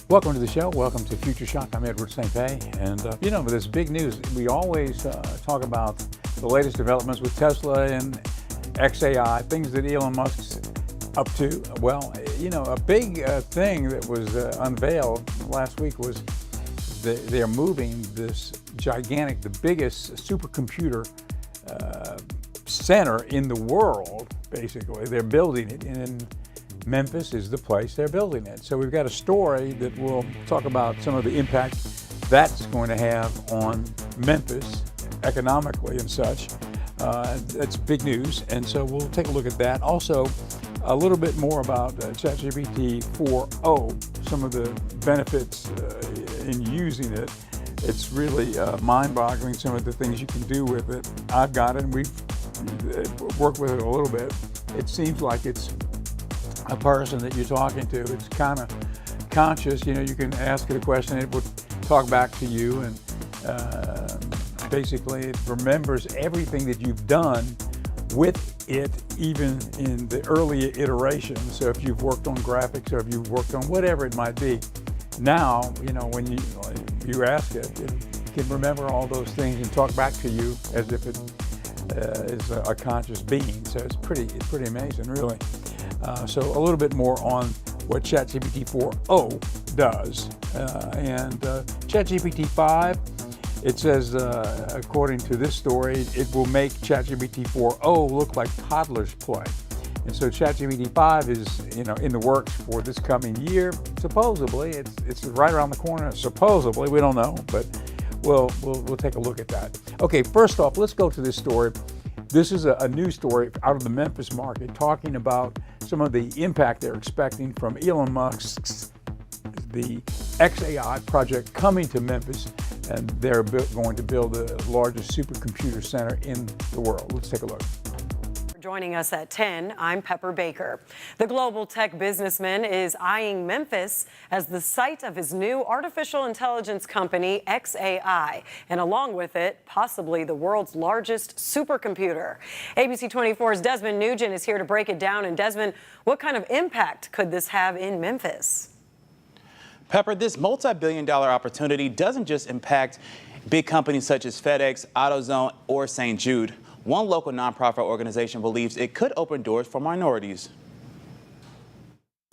Welcome to the show. Welcome to Future Shock. I'm Edward St. Pé. And, this big news, we always talk about the latest developments with Tesla and XAI, things that Elon Musk's up to. Well, a big thing that was unveiled last week was they're moving this gigantic, the biggest supercomputer center in the world, basically. They're building it in Memphis is the place they're building it. So we've got a story that will talk about some of the impact that's going to have on Memphis economically and such. That's big news, and so we'll take a look at that. Also, a little bit more about ChatGPT 4.0, some of the benefits in using it. It's really mind-boggling, some of the things you can do with it. I've got it, and we've worked with it a little bit. It seems like it's a person that you're talking to. It's kind of conscious. You can ask it a question, it will talk back to you, and basically it remembers everything that you've done with it, even in the early iterations. So if you've worked on graphics or if you've worked on whatever it might be, now, when you ask it, it can remember all those things and talk back to you as if it is a conscious being. So it's pretty amazing, really. So a little bit more on what ChatGPT 4.0 does. And ChatGPT 5, it says, according to this story, it will make ChatGPT 4.0 look like toddlers play. And so ChatGPT 5 is, in the works for this coming year. Supposedly, it's right around the corner. Supposedly, we don't know, but we'll take a look at that. Okay, first off, let's go to this story. This is a news story out of the Memphis market talking about some of the impact they're expecting from Elon Musk's the XAI project coming to Memphis, and they're going to build the largest supercomputer center in the world. Let's take a look. Joining us at 10, I'm Pepper Baker. The global tech businessman is eyeing Memphis as the site of his new artificial intelligence company, XAI, and along with it, possibly the world's largest supercomputer. ABC 24's Desmond Nugent is here to break it down. And Desmond, what kind of impact could this have in Memphis? Pepper, this multi-billion-dollar opportunity doesn't just impact big companies such as FedEx, AutoZone, or St. Jude. One local nonprofit organization believes it could open doors for minorities.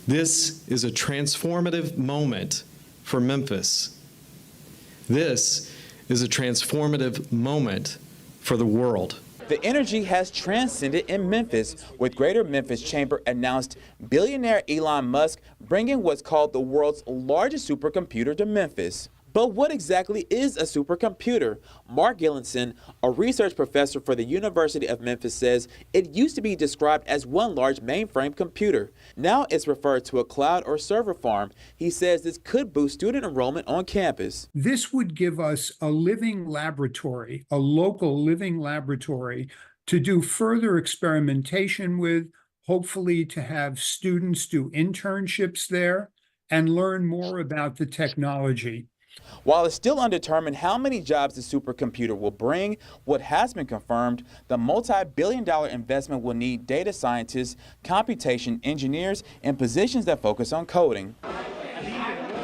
This is a transformative moment for Memphis. This is a transformative moment for the world. The energy has transcended in Memphis, with Greater Memphis Chamber announced billionaire Elon Musk bringing what's called the world's largest supercomputer to Memphis. But what exactly is a supercomputer? Mark Gillenson, a research professor for the University of Memphis, says it used to be described as one large mainframe computer. Now it's referred to a cloud or server farm. He says this could boost student enrollment on campus. This would give us a living laboratory, a local living laboratory, to do further experimentation with, hopefully to have students do internships there and learn more about the technology. While it's still undetermined how many jobs the supercomputer will bring, what has been confirmed, the multi-billion-dollar investment will need data scientists, computation engineers, and positions that focus on coding.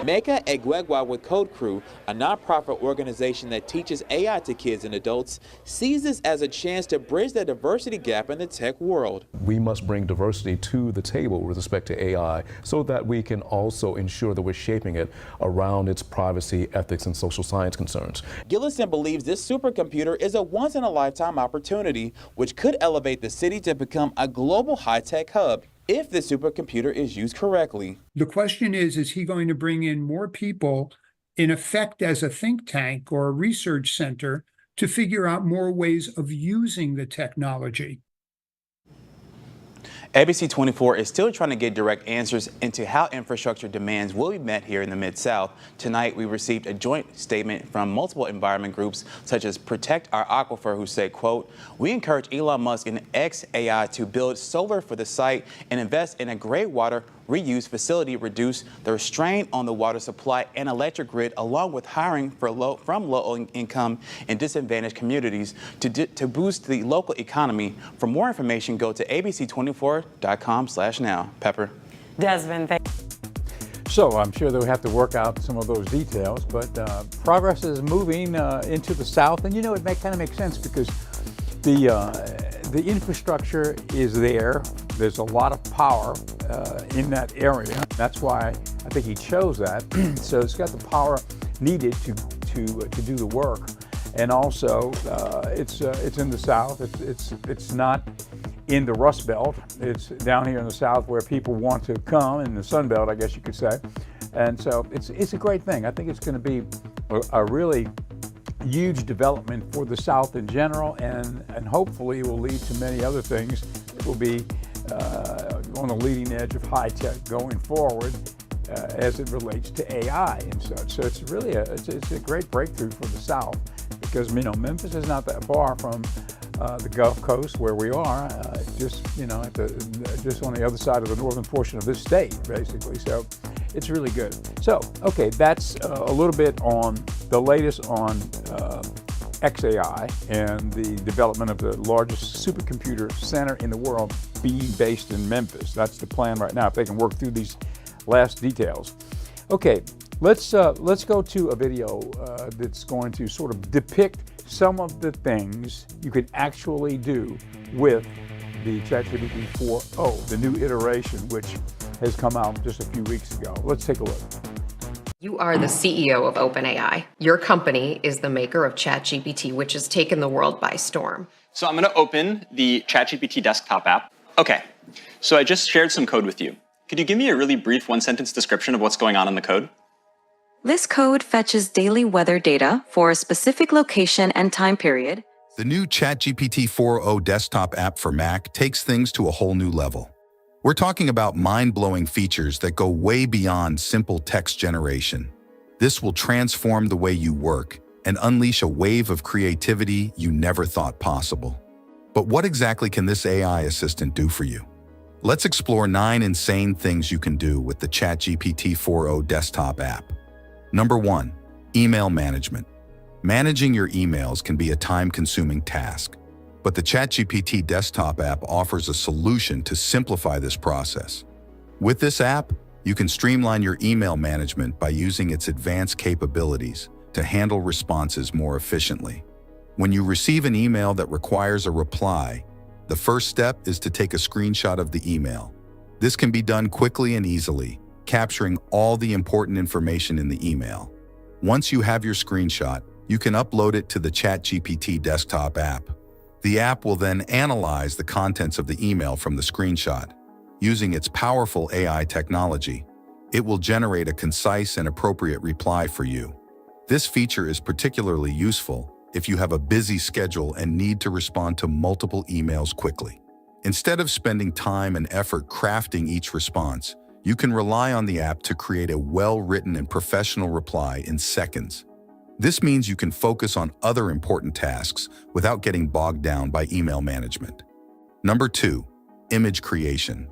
Meka Egwegwa with Code Crew, a nonprofit organization that teaches AI to kids and adults, sees this as a chance to bridge the diversity gap in the tech world. We must bring diversity to the table with respect to AI so that we can also ensure that we're shaping it around its privacy, ethics, and social science concerns. Gillison believes this supercomputer is a once-in-a-lifetime opportunity, which could elevate the city to become a global high-tech hub if the supercomputer is used correctly. The question is he going to bring in more people, in effect as a think tank or a research center, to figure out more ways of using the technology? ABC 24 is still trying to get direct answers into how infrastructure demands will be met here in the Mid-South. Tonight, we received a joint statement from multiple environment groups, such as Protect Our Aquifer, who say, quote, "We encourage Elon Musk and XAI to build solar for the site and invest in a greywater reuse facility, reduce the strain on the water supply and electric grid, along with hiring from low-income and disadvantaged communities to boost the local economy." For more information, go to abc24.com/now. Pepper. Desmond, thank you. So I'm sure they'll have to work out some of those details, but progress is moving into the South, and it kind of makes sense because the infrastructure is there. There's a lot of power in that area. That's why I think he chose that. So it's got the power needed to do the work, and also it's in the South. It's not in the Rust Belt. It's down here in the South where people want to come, in the Sun Belt, I guess you could say. And so it's a great thing. I think it's going to be a really huge development for the South in general, and hopefully will lead to many other things that will be on the leading edge of high tech going forward as it relates to AI and such. So it's really it's a great breakthrough for the South, because Memphis is not that far from the Gulf Coast where we are, just just on the other side of the northern portion of this state, basically. So it's really good. So okay, that's a little bit on the latest on XAI and the development of the largest supercomputer center in the world being based in Memphis. That's the plan right now, if they can work through these last details. Okay, let's go to a video that's going to sort of depict some of the things you can actually do with the ChatGPT 4o, the new iteration, which has come out just a few weeks ago. Let's take a look. You are the CEO of OpenAI. Your company is the maker of ChatGPT, which has taken the world by storm. So I'm going to open the ChatGPT desktop app. Okay, so I just shared some code with you. Could you give me a really brief one-sentence description of what's going on in the code? This code fetches daily weather data for a specific location and time period. The new ChatGPT 4o desktop app for Mac takes things to a whole new level. We're talking about mind-blowing features that go way beyond simple text generation. This will transform the way you work and unleash a wave of creativity you never thought possible. But what exactly can this AI assistant do for you? Let's explore 9 insane things you can do with the ChatGPT 4o desktop app. Number 1, email management. Managing your emails can be a time-consuming task, but the ChatGPT desktop app offers a solution to simplify this process. With this app, you can streamline your email management by using its advanced capabilities to handle responses more efficiently. When you receive an email that requires a reply, the first step is to take a screenshot of the email. This can be done quickly and easily, capturing all the important information in the email. Once you have your screenshot, you can upload it to the ChatGPT desktop app. The app will then analyze the contents of the email from the screenshot. Using its powerful AI technology, it will generate a concise and appropriate reply for you. This feature is particularly useful if you have a busy schedule and need to respond to multiple emails quickly. Instead of spending time and effort crafting each response, you can rely on the app to create a well-written and professional reply in seconds. This means you can focus on other important tasks without getting bogged down by email management. Number 2, image creation.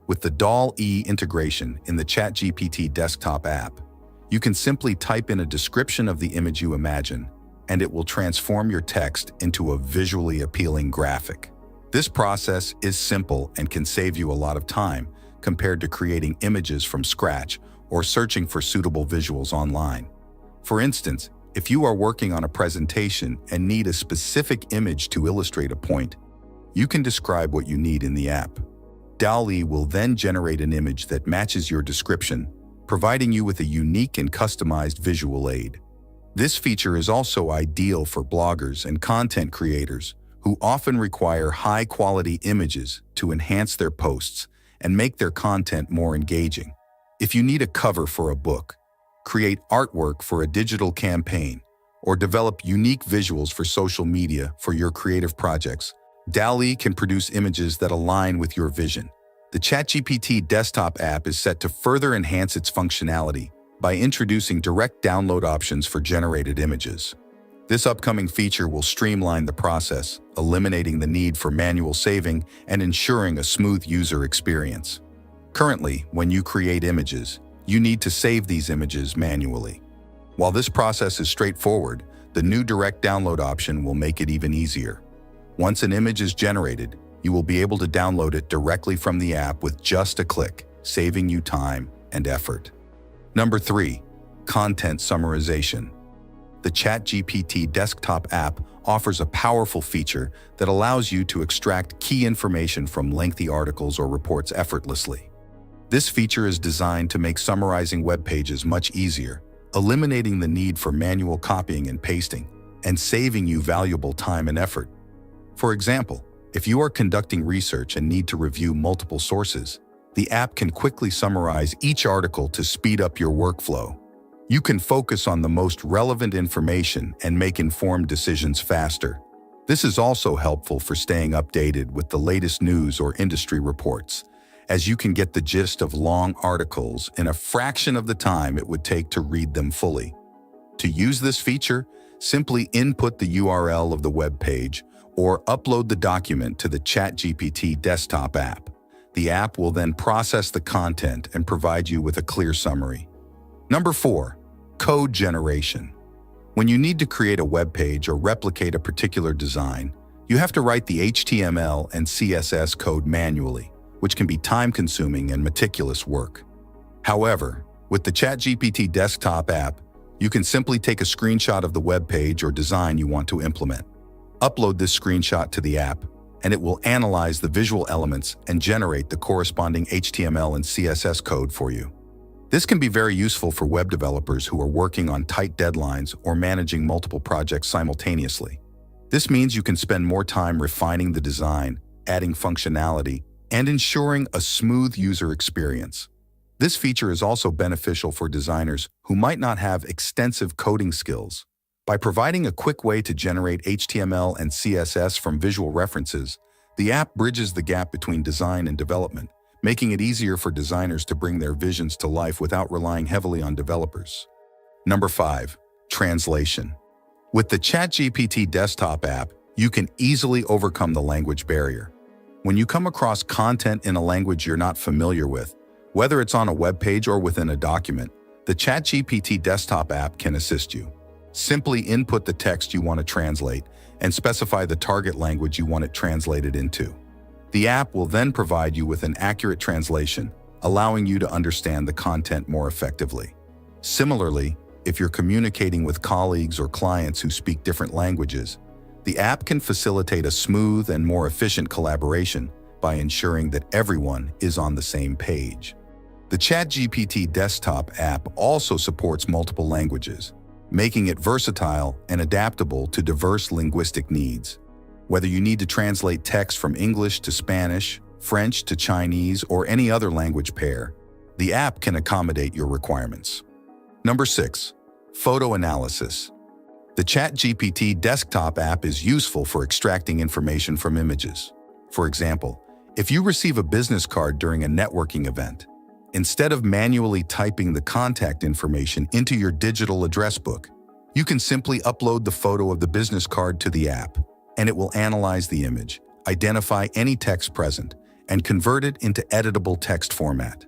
With the DALL-E integration in the ChatGPT desktop app, you can simply type in a description of the image you imagine, and it will transform your text into a visually appealing graphic. This process is simple and can save you a lot of time compared to creating images from scratch or searching for suitable visuals online. For instance, if you are working on a presentation and need a specific image to illustrate a point, you can describe what you need in the app. DALL-E will then generate an image that matches your description, providing you with a unique and customized visual aid. This feature is also ideal for bloggers and content creators who often require high-quality images to enhance their posts and make their content more engaging. If you need a cover for a book, create artwork for a digital campaign, or develop unique visuals for social media for your creative projects, DALL-E can produce images that align with your vision. The ChatGPT desktop app is set to further enhance its functionality by introducing direct download options for generated images. This upcoming feature will streamline the process, eliminating the need for manual saving and ensuring a smooth user experience. Currently, when you create images, you need to save these images manually. While this process is straightforward, the new direct download option will make it even easier. Once an image is generated, you will be able to download it directly from the app with just a click, saving you time and effort. Number 3, content summarization. The ChatGPT desktop app offers a powerful feature that allows you to extract key information from lengthy articles or reports effortlessly. This feature is designed to make summarizing web pages much easier, eliminating the need for manual copying and pasting, and saving you valuable time and effort. For example, if you are conducting research and need to review multiple sources, the app can quickly summarize each article to speed up your workflow. You can focus on the most relevant information and make informed decisions faster. This is also helpful for staying updated with the latest news or industry reports, as you can get the gist of long articles in a fraction of the time it would take to read them fully. To use this feature, simply input the URL of the web page or upload the document to the ChatGPT desktop app. The app will then process the content and provide you with a clear summary. Number 4, code generation. When you need to create a web page or replicate a particular design, you have to write the HTML and CSS code manually, which can be time-consuming and meticulous work. However, with the ChatGPT desktop app, you can simply take a screenshot of the web page or design you want to implement. Upload this screenshot to the app, and it will analyze the visual elements and generate the corresponding HTML and CSS code for you. This can be very useful for web developers who are working on tight deadlines or managing multiple projects simultaneously. This means you can spend more time refining the design, adding functionality, and ensuring a smooth user experience. This feature is also beneficial for designers who might not have extensive coding skills. By providing a quick way to generate HTML and CSS from visual references, the app bridges the gap between design and development, making it easier for designers to bring their visions to life without relying heavily on developers. Number 5, translation. With the ChatGPT desktop app, you can easily overcome the language barrier. When you come across content in a language you're not familiar with, whether it's on a web page or within a document, the ChatGPT desktop app can assist you. Simply input the text you want to translate and specify the target language you want it translated into. The app will then provide you with an accurate translation, allowing you to understand the content more effectively. Similarly, if you're communicating with colleagues or clients who speak different languages, the app can facilitate a smooth and more efficient collaboration by ensuring that everyone is on the same page. The ChatGPT desktop app also supports multiple languages, making it versatile and adaptable to diverse linguistic needs. Whether you need to translate text from English to Spanish, French to Chinese, or any other language pair, the app can accommodate your requirements. Number 6, photo analysis. The ChatGPT desktop app is useful for extracting information from images. For example, if you receive a business card during a networking event, instead of manually typing the contact information into your digital address book, you can simply upload the photo of the business card to the app, and it will analyze the image, identify any text present, and convert it into editable text format.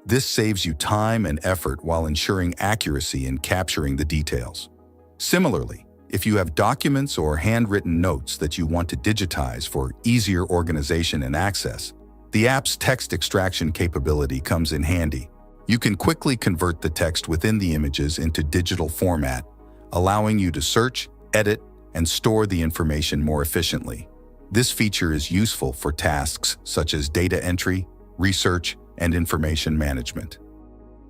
This saves you time and effort while ensuring accuracy in capturing the details. Similarly, if you have documents or handwritten notes that you want to digitize for easier organization and access, the app's text extraction capability comes in handy. You can quickly convert the text within the images into digital format, allowing you to search, edit, and store the information more efficiently. This feature is useful for tasks such as data entry, research, and information management.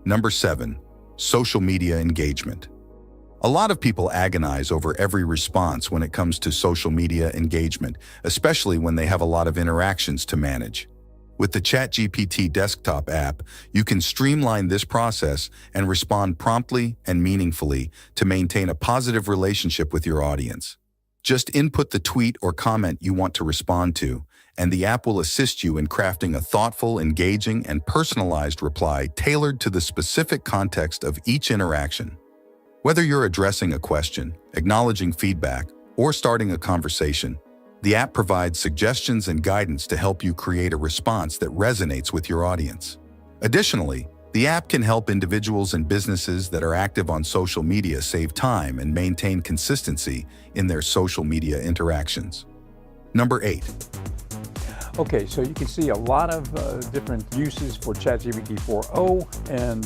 Number 7, social media engagement. A lot of people agonize over every response when it comes to social media engagement, especially when they have a lot of interactions to manage. With the ChatGPT desktop app, you can streamline this process and respond promptly and meaningfully to maintain a positive relationship with your audience. Just input the tweet or comment you want to respond to, and the app will assist you in crafting a thoughtful, engaging, and personalized reply tailored to the specific context of each interaction. Whether you're addressing a question, acknowledging feedback, or starting a conversation, the app provides suggestions and guidance to help you create a response that resonates with your audience. Additionally, the app can help individuals and businesses that are active on social media save time and maintain consistency in their social media interactions. Number 8. Okay, so you can see a lot of different uses for ChatGPT 4o, and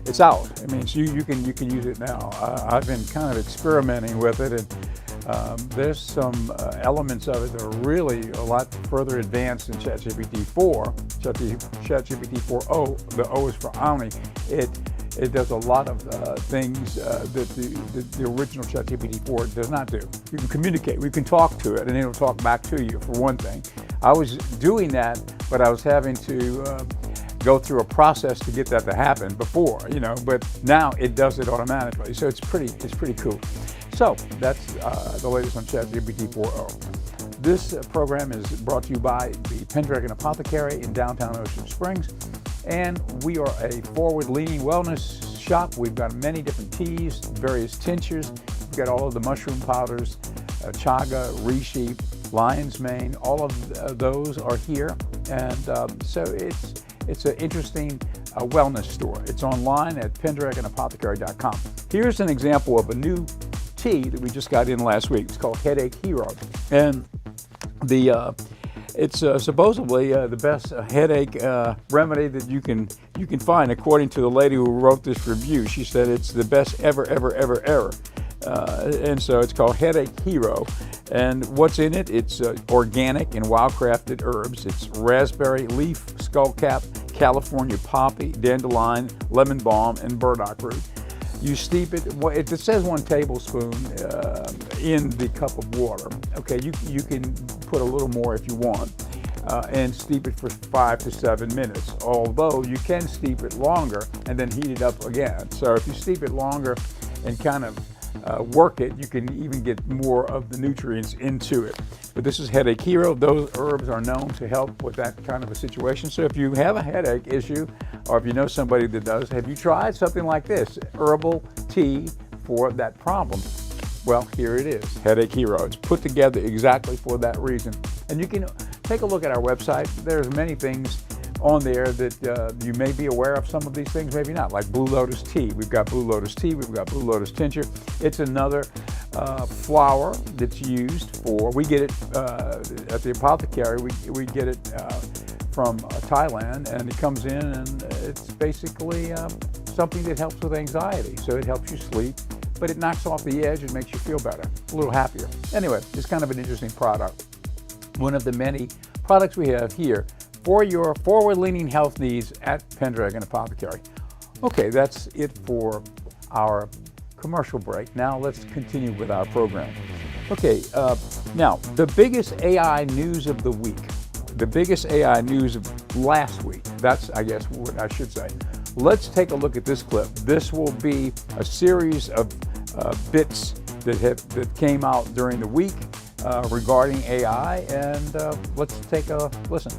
it's out. I mean, so you can use it now. I've been kind of experimenting with it, and there's some elements of it that are really a lot further advanced than ChatGPT 4. ChatGPT 4o, the O is for Omni. It does a lot of things that the original ChatGPT 4 does not do. You can communicate, we can talk to it, and it'll talk back to you, for one thing. I was doing that, but I was having to go through a process to get that to happen before, but now it does it automatically. So it's pretty cool. So that's the latest on ChatGPT 4o. This program is brought to you by the Pendragon Apothecary in downtown Ocean Springs. And we are a forward-leaning wellness shop. We've got many different teas, various tinctures. We've got all of the mushroom powders, chaga, reishi, lion's mane. All of those are here. And so it's an interesting wellness store. It's online at pendragonapothecary.com. Here's an example of a new tea that we just got in last week. It's called Headache Hero. And it's supposedly the best headache remedy that you can find, according to the lady who wrote this review. She said it's the best ever. And so it's called Headache Hero. And what's in it? It's organic and wild-crafted herbs. It's raspberry leaf, skullcap, California poppy, dandelion, lemon balm, and burdock root. You steep it. It says 1 tablespoon in the cup of water. Okay, you can put a little more if you want, and steep it for 5 to 7 minutes. Although you can steep it longer and then heat it up again. So if you steep it longer and kind of work it, you can even get more of the nutrients into it. But this is Headache Hero. Those herbs are known to help with that kind of a situation. So if you have a headache issue, or if you know somebody that does, have you tried something like this? Herbal tea for that problem. Well, here it is, Headache Hero. It's put together exactly for that reason. And you can take a look at our website. There's many things on there that you may be aware of. Some of these things, maybe not, like Blue Lotus tea. We've got Blue Lotus tea, we've got Blue Lotus tincture. It's another flower that's used for, we get it at the apothecary, we get it from Thailand, and it comes in and it's basically something that helps with anxiety. So it helps you sleep, but it knocks off the edge and makes you feel better, a little happier. Anyway, it's kind of an interesting product. One of the many products we have here for your forward-leaning health needs at Pendragon Apothecary. Okay, that's it for our commercial break. Now let's continue with our program. Okay, now the biggest AI news of the week, the biggest AI news of last week, that's, I guess, what I should say. Let's take a look at this clip. This will be a series of bits that came out during the week regarding AI, and let's take a listen.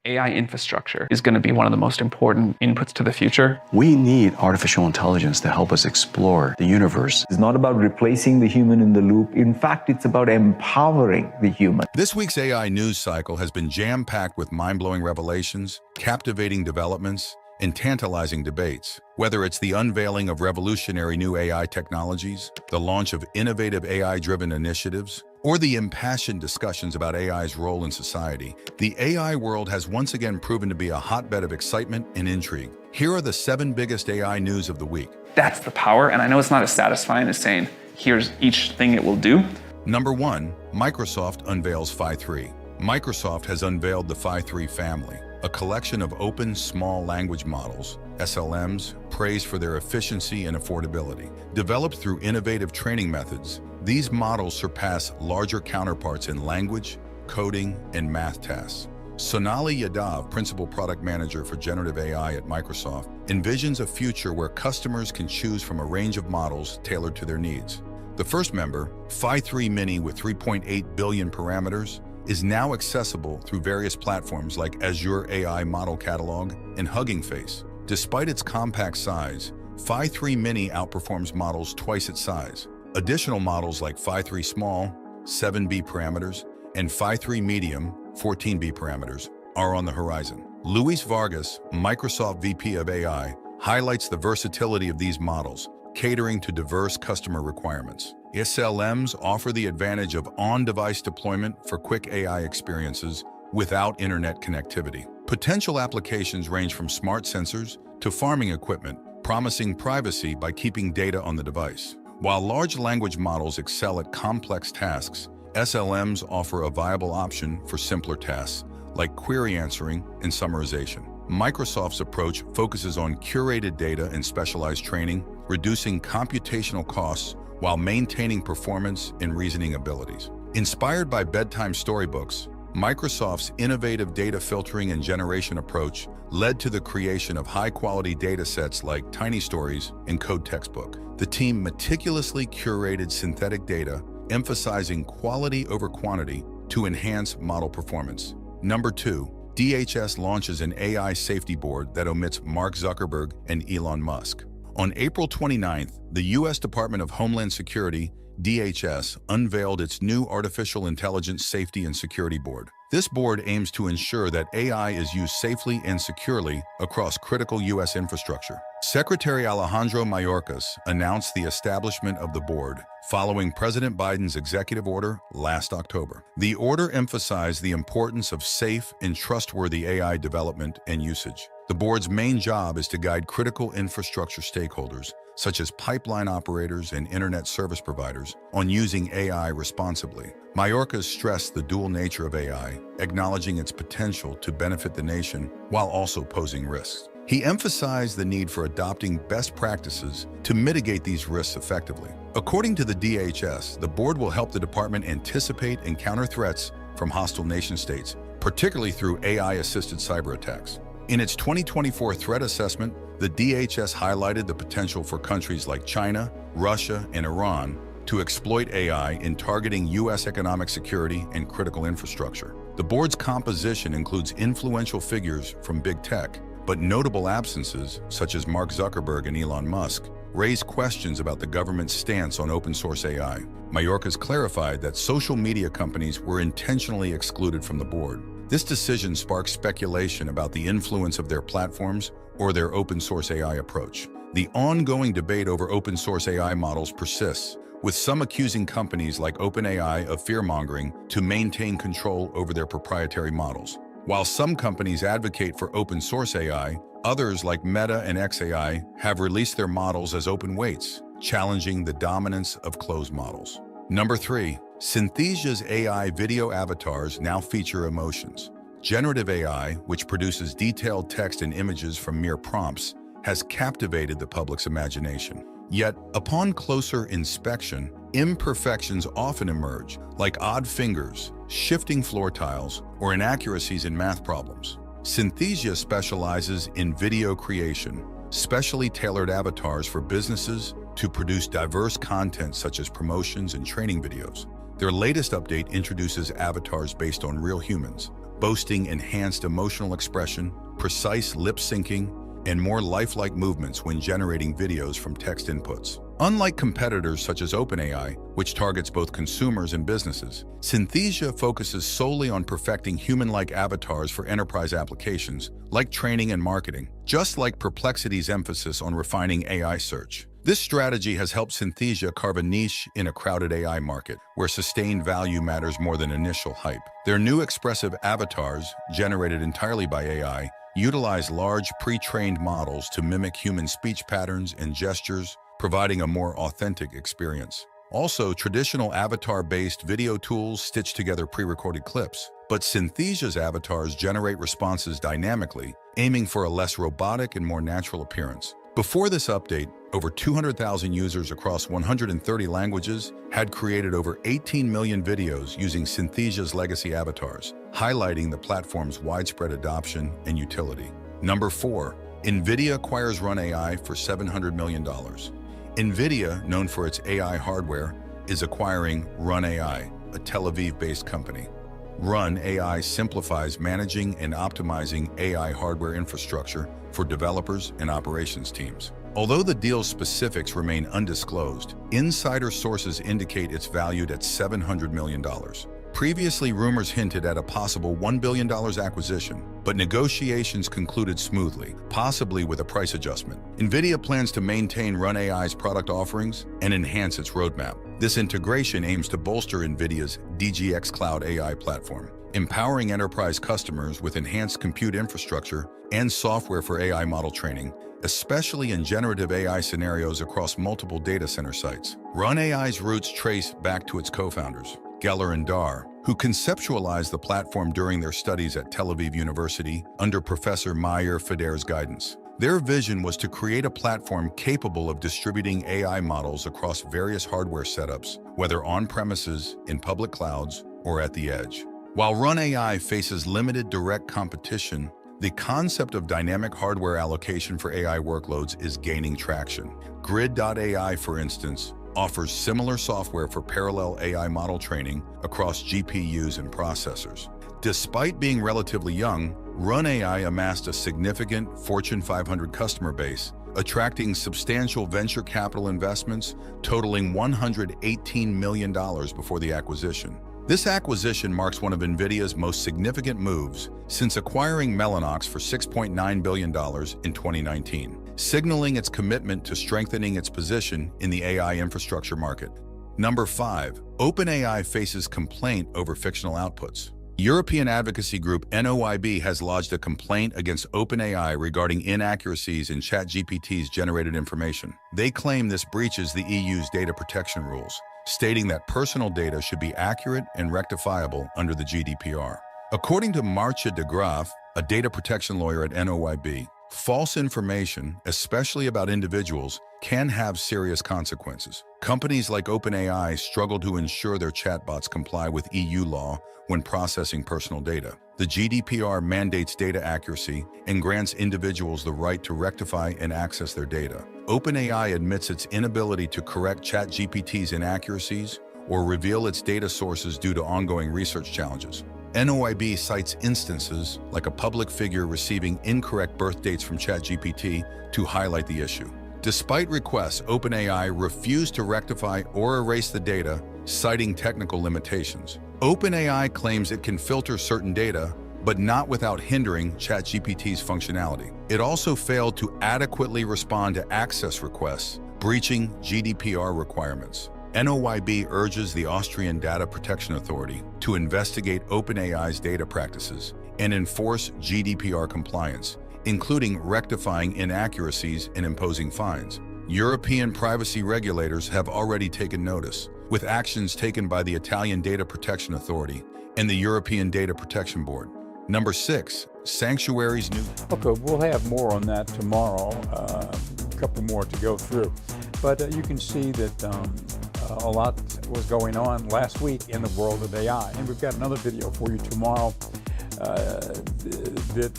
AI infrastructure is going to be one of the most important inputs to the future. We need artificial intelligence to help us explore the universe. It's not about replacing the human in the loop. In fact, it's about empowering the human. This week's AI news cycle has been jam-packed with mind-blowing revelations, captivating developments, and tantalizing debates. Whether it's the unveiling of revolutionary new AI technologies, the launch of innovative AI-driven initiatives, or the impassioned discussions about AI's role in society, the AI world has once again proven to be a hotbed of excitement and intrigue. Here are the 7 biggest AI news of the week. That's the power, and I know it's not as satisfying as saying, here's each thing it will do. Number 1, Microsoft unveils Phi 3. Microsoft has unveiled the Phi 3 family, a collection of open small language models, SLMs, praised for their efficiency and affordability. Developed through innovative training methods, these models surpass larger counterparts in language, coding, and math tasks. Sonali Yadav, Principal Product Manager for Generative AI at Microsoft, envisions a future where customers can choose from a range of models tailored to their needs. The first member, Phi 3 Mini with 3.8 billion parameters, is now accessible through various platforms like Azure AI Model Catalog and Hugging Face. Despite its compact size, Phi 3 Mini outperforms models twice its size. Additional models like Phi 3 Small, 7B parameters, and Phi 3 Medium, 14B parameters, are on the horizon. Luis Vargas, Microsoft VP of AI, highlights the versatility of these models, catering to diverse customer requirements. SLMs offer the advantage of on-device deployment for quick AI experiences without internet connectivity. Potential applications range from smart sensors to farming equipment, promising privacy by keeping data on the device. While large language models excel at complex tasks, SLMs offer a viable option for simpler tasks like query answering and summarization. Microsoft's approach focuses on curated data and specialized training, reducing computational costs while maintaining performance and reasoning abilities. Inspired by bedtime storybooks, Microsoft's innovative data filtering and generation approach led to the creation of high-quality data sets like Tiny Stories and Code Textbook. The team meticulously curated synthetic data, emphasizing quality over quantity to enhance model performance. Number 2, DHS launches an AI safety board that omits Mark Zuckerberg and Elon Musk. On April 29th, the U.S. Department of Homeland Security, DHS, unveiled its new Artificial Intelligence Safety and Security Board. This board aims to ensure that AI is used safely and securely across critical U.S. infrastructure. Secretary Alejandro Mayorkas announced the establishment of the board following President Biden's executive order last October. The order emphasized the importance of safe and trustworthy AI development and usage. The board's main job is to guide critical infrastructure stakeholders, such as pipeline operators and internet service providers, on using AI responsibly. Mayorkas stressed the dual nature of AI, acknowledging its potential to benefit the nation while also posing risks. He emphasized the need for adopting best practices to mitigate these risks effectively. According to the DHS, the board will help the department anticipate and counter threats from hostile nation-states, particularly through AI-assisted cyber attacks. In its 2024 threat assessment, the DHS highlighted the potential for countries like China, Russia, and Iran to exploit AI in targeting U.S. economic security and critical infrastructure. The board's composition includes influential figures from big tech, but notable absences, such as Mark Zuckerberg and Elon Musk, raise questions about the government's stance on open-source AI. Mayorkas clarified that social media companies were intentionally excluded from the board. This decision sparks speculation about the influence of their platforms or their open-source AI approach. The ongoing debate over open-source AI models persists, with some accusing companies like OpenAI of fear-mongering to maintain control over their proprietary models. While some companies advocate for open-source AI, others like Meta and xAI have released their models as open weights, challenging the dominance of closed models. Number 3, Synthesia's AI video avatars now feature emotions. Generative AI, which produces detailed text and images from mere prompts, has captivated the public's imagination. Yet, upon closer inspection, imperfections often emerge, like odd fingers, shifting floor tiles, or inaccuracies in math problems. Synthesia specializes in video creation, specially tailored avatars for businesses to produce diverse content such as promotions and training videos. Their latest update introduces avatars based on real humans, boasting enhanced emotional expression, precise lip syncing, and more lifelike movements when generating videos from text inputs. Unlike competitors such as OpenAI, which targets both consumers and businesses, Synthesia focuses solely on perfecting human-like avatars for enterprise applications, like training and marketing, just like Perplexity's emphasis on refining AI search. This strategy has helped Synthesia carve a niche in a crowded AI market, where sustained value matters more than initial hype. Their new expressive avatars, generated entirely by AI, utilize large pre-trained models to mimic human speech patterns and gestures, providing a more authentic experience. Also, traditional avatar-based video tools stitch together pre-recorded clips, but Synthesia's avatars generate responses dynamically, aiming for a less robotic and more natural appearance. Before this update, over 200,000 users across 130 languages had created over 18 million videos using Synthesia's legacy avatars, highlighting the platform's widespread adoption and utility. Number 4, NVIDIA acquires Run AI for $700 million. NVIDIA, known for its AI hardware, is acquiring Run AI, a Tel Aviv-based company. Run AI simplifies managing and optimizing AI hardware infrastructure for developers and operations teams. Although the deal's specifics remain undisclosed, insider sources indicate it's valued at $700 million. Previously, rumors hinted at a possible $1 billion acquisition, but negotiations concluded smoothly, possibly with a price adjustment. NVIDIA plans to maintain RunAI's product offerings and enhance its roadmap. This integration aims to bolster NVIDIA's DGX Cloud AI platform, empowering enterprise customers with enhanced compute infrastructure and software for AI model training, especially in generative AI scenarios across multiple data center sites. RunAI's roots trace back to its co-founders, Geller and Dar, who conceptualized the platform during their studies at Tel Aviv University under Professor Meir Feder's guidance. Their vision was to create a platform capable of distributing AI models across various hardware setups, whether on-premises, in public clouds, or at the edge. While RunAI faces limited direct competition, the concept of dynamic hardware allocation for AI workloads is gaining traction. Grid.ai, for instance, offers similar software for parallel AI model training across GPUs and processors. Despite being relatively young, RunAI amassed a significant Fortune 500 customer base, attracting substantial venture capital investments totaling $118 million before the acquisition. This acquisition marks one of NVIDIA's most significant moves since acquiring Mellanox for $6.9 billion in 2019, signaling its commitment to strengthening its position in the AI infrastructure market. Number 5. OpenAI faces complaint over fictional outputs. European advocacy group NOIB has lodged a complaint against OpenAI regarding inaccuracies in ChatGPT's generated information. They claim this breaches the EU's data protection rules, stating that personal data should be accurate and rectifiable under the GDPR. According to Marcia de Graaf, a data protection lawyer at NOIB, false information, especially about individuals, can have serious consequences. Companies like OpenAI struggle to ensure their chatbots comply with EU law when processing personal data. The GDPR mandates data accuracy and grants individuals the right to rectify and access their data. OpenAI admits its inability to correct ChatGPT's inaccuracies or reveal its data sources due to ongoing research challenges. NOIB cites instances like a public figure receiving incorrect birth dates from ChatGPT to highlight the issue. Despite requests, OpenAI refused to rectify or erase the data, citing technical limitations. OpenAI claims it can filter certain data, but not without hindering ChatGPT's functionality. It also failed to adequately respond to access requests, breaching GDPR requirements. NOIB urges the Austrian Data Protection Authority to investigate OpenAI's data practices and enforce GDPR compliance, including rectifying inaccuracies and imposing fines. European privacy regulators have already taken notice, with actions taken by the Italian Data Protection Authority and the European Data Protection Board. Number 6, Sanctuary's new... Okay, we'll have more on that tomorrow, a couple more to go through. But you can see that a lot was going on last week in the world of AI. And we've got another video for you tomorrow that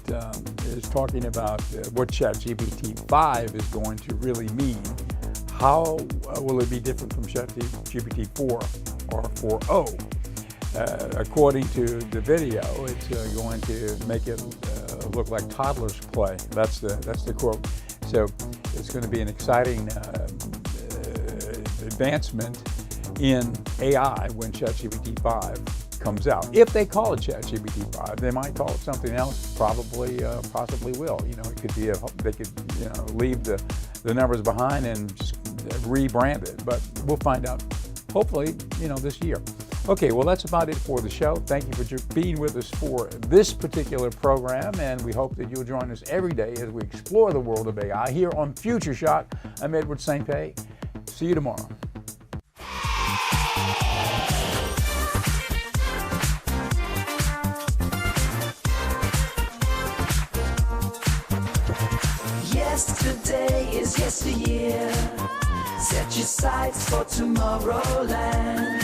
is talking about what ChatGPT 5 is going to really mean. How will it be different from ChatGPT 4 or 4.0? According to the video, it's going to make it look like toddlers play. That's the quote. So it's going to be an exciting advancement in AI when ChatGPT 5 comes out. If they call it ChatGPT 5, they might call it something else. Probably, possibly will. You know, it could be they could leave the numbers behind and just rebrand it. But we'll find out. Hopefully, this year. Okay, well, that's about it for the show. Thank you for being with us for this particular program, and we hope that you'll join us every day as we explore the world of AI here on Future Shot. I'm Edward St. Pé. See you tomorrow. Yesterday is yesteryear. Set your sights for Tomorrowland.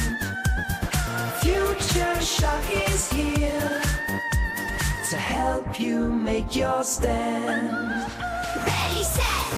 Future Shock is here to help you make your stand.